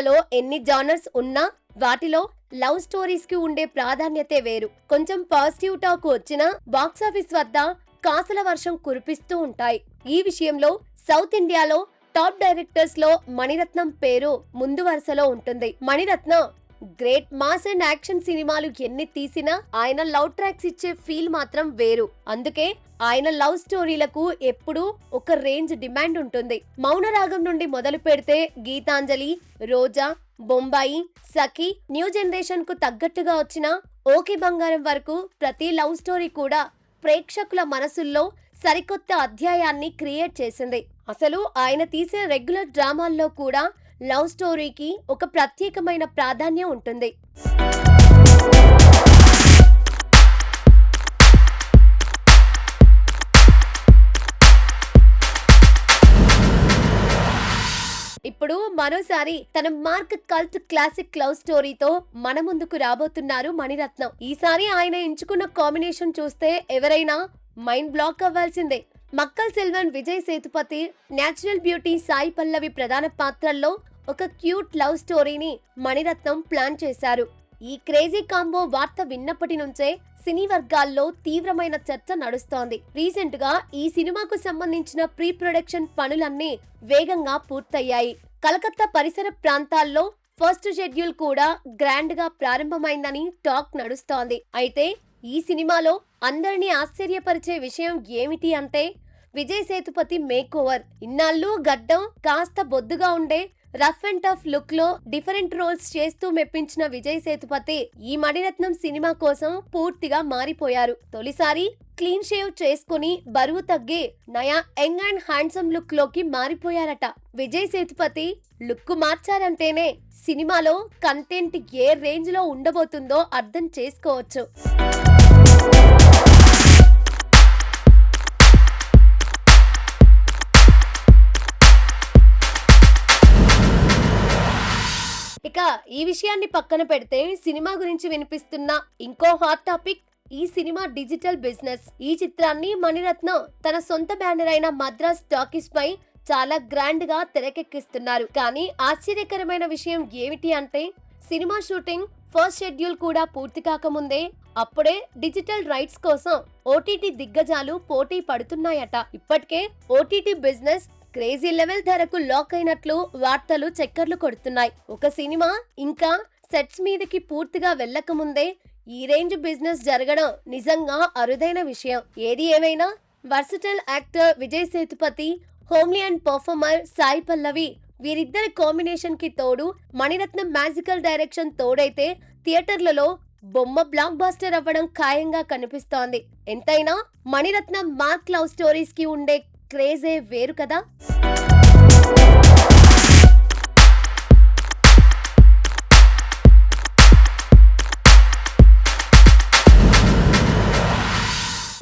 సినిమాలో ఎన్ని జానర్స్ ఉన్నా వాటిలో లవ్ స్టోరీస్ కి ఉండే ప్రాధాన్యతే వేరు. కొంచెం పాజిటివ్ టాక్ వచ్చినా బాక్సాఫీస్ వద్ద కాసుల వర్షం కురిపిస్తూ ఉంటాయి. ఈ విషయంలో సౌత్ ఇండియాలో టాప్ డైరెక్టర్స్ లో మణిరత్నం పేరు ముందు వరుసలో ఉంటుంది. Maniratnam great mass and action సినిమాలు ఎన్ని తీసినా ఆయన లవ్ ట్రాక్స్ ఇచ్చే ఫీల్ మాత్రం వేరు. అందుకే ఆయన లవ్ స్టోరీలకు ఎప్పుడూ ఒక రేంజ్ డిమాండ్ ఉంటుంది. మౌనరాగం నుండి మొదలు పెడితే గీతాంజలి, రోజా, బొంబాయి, సఖి, న్యూ జనరేషన్ కు తగ్గట్టుగా వచ్చిన ఓకే బంగారం వరకు ప్రతి లవ్ స్టోరీ కూడా ప్రేక్షకుల మనసుల్లో సరికొత్త అధ్యాయాన్ని క్రియేట్ చేసింది. అసలు ఆయన తీసే రెగ్యులర్ డ్రామాల్లో కూడా లవ్ స్టోరీకి ఒక ప్రత్యేకమైన ప్రాధాన్యం ఉంటుంది. ఇప్పుడు మరోసారి తన మార్క్ కల్ట్ క్లాసిక్ లవ్ స్టోరీతో మన ముందుకు రాబోతున్నారు మణిరత్నం. ఈసారి ఆయన ఎంచుకున్న కాంబినేషన్ చూస్తే ఎవరైనా మైండ్ బ్లాక్ అవ్వాల్సిందే. మక్కల్ సెల్వన్ విజయ్ సేతుపతి, న్యాచురల్ బ్యూటీ సాయి పల్లవి ప్రధాన పాత్రల్లో ఒక క్యూట్ లవ్ స్టోరీని మణిరత్నం ప్లాన్ చేశారు. ఈ క్రేజీ కాంబో వార్త విన్నప్పటి నుంచే సినీ వర్గాల్లో తీవ్రమైన చర్చ నడుస్తోంది. రీసెంట్ గా ఈ సినిమాకు సంబంధించిన ప్రీ ప్రొడక్షన్ పనులన్నీ వేగంగా పూర్తయ్యాయి. కలకత్తా పరిసర ప్రాంతాల్లో ఫస్ట్ షెడ్యూల్ కూడా గ్రాండ్ గా ప్రారంభమైందని టాక్ నడుస్తోంది. అయితే ఈ సినిమాలో అందరినీ ఆశ్చర్యపరిచే విషయం ఏమిటి అంటే విజయ్ సేతుపతి మేక్ ఓవర్. ఇన్నాళ్ళు గడ్డం కాస్త బొద్దుగా ఉండే రఫ్ అండ్ టఫ్ లుక్ లో డిఫరెంట్ రోల్స్ చేస్తూ మెప్పించిన విజయ్ సేతుపతి ఈ మణిరత్నం సినిమా కోసం పూర్తిగా మారిపోయారు. తొలిసారి క్లీన్ షేవ్ చేసుకుని బరువు తగ్గి నయా యంగ్ అండ్ హ్యాండ్సమ్ లుక్ లోకి మారిపోయారట. విజయ్ సేతుపతి లుక్ మార్చారంటేనే సినిమాలో కంటెంట్ ఏ రేంజ్ లో ఉండబోతుందో అర్థం చేసుకోవచ్చు. ఇక ఈ విషయాన్ని పక్కన పెడితే సినిమా గురించి వినిపిస్తున్న ఇంకో హాట్ టాపిక్ ఈ సినిమా డిజిటల్ బిజినెస్. ఈ చిత్రాన్ని మణిరత్నం తన సొంత బ్యానర్ అయిన మద్రాస్ టాకీస్ పై చాలా గ్రాండ్ గా తెరకెక్కిస్తున్నారు. కానీ ఆశ్చర్యకరమైన విషయం ఏమిటి అంటే సినిమా షూటింగ్ ఫస్ట్ షెడ్యూల్ కూడా పూర్తి కాకముందే అప్పుడే డిజిటల్ రైట్స్ కోసం ఓటీటీ దిగ్గజాలు పోటీ పడుతున్నాయట. ఇప్పటికే ఓటీటీ బిజినెస్ క్రేజీ లెవెల్ ధరకు లాక్ అయినట్లు వార్తలు చక్కర్లు కొడుతున్నాయి. ఒక సినిమా ఇంకా సెట్స్ మీదకి పూర్తిగా వెళ్లకముందే ఈ రేంజ్ బిజినెస్ జరగడం నిజంగా అరుదైన విషయం. ఏది ఏమైనా versatile actor Vijay Sethupathi, homely and performer Sai Pallavi వీరిద్దరి కాంబినేషన్ కి తోడు మణిరత్నం మ్యాజికల్ డైరెక్షన్ తోడైతే థియేటర్లలో బొమ్మ బ్లాక్ బాస్టర్ అవ్వడం ఖాయంగా కనిపిస్తోంది. ఎంతైనా మణిరత్నం మార్క్ లవ్ స్టోరీస్ కి ఉండే క్రేజే వేరు కదా.